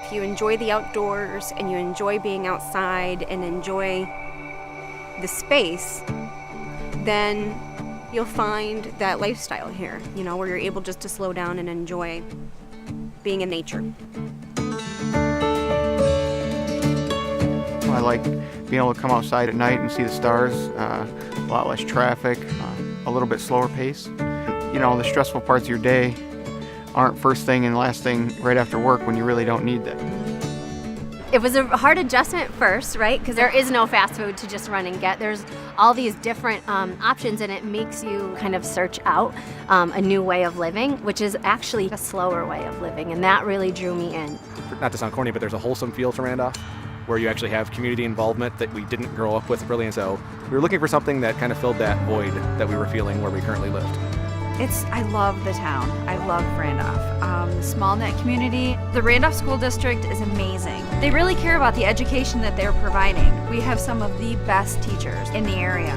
if you enjoy the outdoors and you enjoy being outside and enjoy the space, then you'll find that lifestyle here, where you're able just to slow down and enjoy being in nature. I like being able to come outside at night and see the stars, a lot less traffic, a little bit slower pace. The stressful parts of your day aren't first thing and last thing right after work when you really don't need them. It was a hard adjustment first, right? Because there is no fast food to just run and get. There's all these different options, and it makes you kind of search out a new way of living, which is actually a slower way of living, and that really drew me in. Not to sound corny, but there's a wholesome feel to Randolph, where you actually have community involvement that we didn't grow up with really, and so we were looking for something that kind of filled that void that we were feeling where we currently lived. I love the town. I love Randolph. The small knit community. The Randolph School District is amazing. They really care about the education that they're providing. We have some of the best teachers in the area.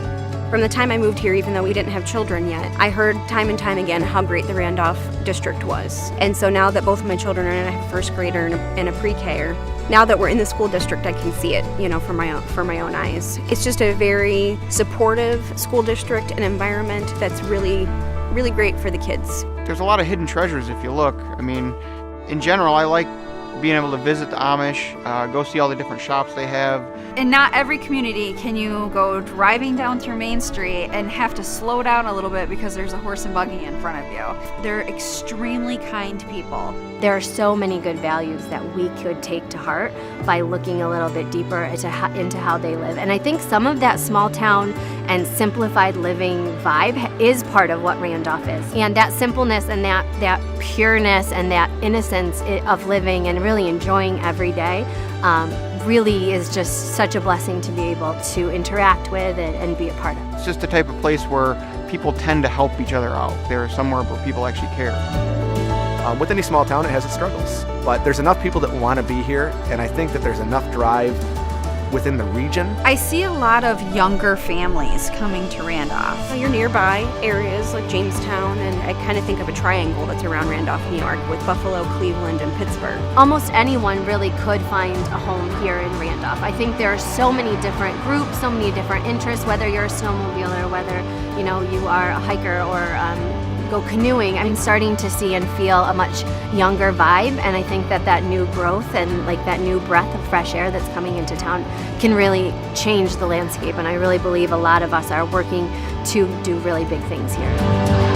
From the time I moved here, even though we didn't have children yet, I heard time and time again how great the Randolph district was. And so now that both of my children are in, I have a first grader and a pre-K, now that we're in the school district, I can see it, for my own eyes. It's just a very supportive school district, an environment that's really great for the kids. There's a lot of hidden treasures if you look. In general, I like being able to visit the Amish, go see all the different shops they have. In not every community can you go driving down through Main Street and have to slow down a little bit because there's a horse and buggy in front of you. They're extremely kind people. There are so many good values that we could take to heart by looking a little bit deeper into how they live. And I think some of that small town and simplified living vibe is part of what Randolph is. And that simpleness and that pureness and that innocence of living and really enjoying every day really is just such a blessing to be able to interact with and be a part of. It's just the type of place where people tend to help each other out. They're somewhere where people actually care. With any small town, it has its struggles, but there's enough people that want to be here, and I think that there's enough drive within the region. I see a lot of younger families coming to Randolph. You're nearby areas like Jamestown, and I kind of think of a triangle that's around Randolph, New York, with Buffalo, Cleveland, and Pittsburgh. Almost anyone really could find a home here in Randolph. I think there are so many different groups, so many different interests, whether you're a snowmobiler or whether you are a hiker or go canoeing. I'm starting to see and feel a much younger vibe, and I think that new growth and that new breath of fresh air that's coming into town can really change the landscape, and I really believe a lot of us are working to do really big things here.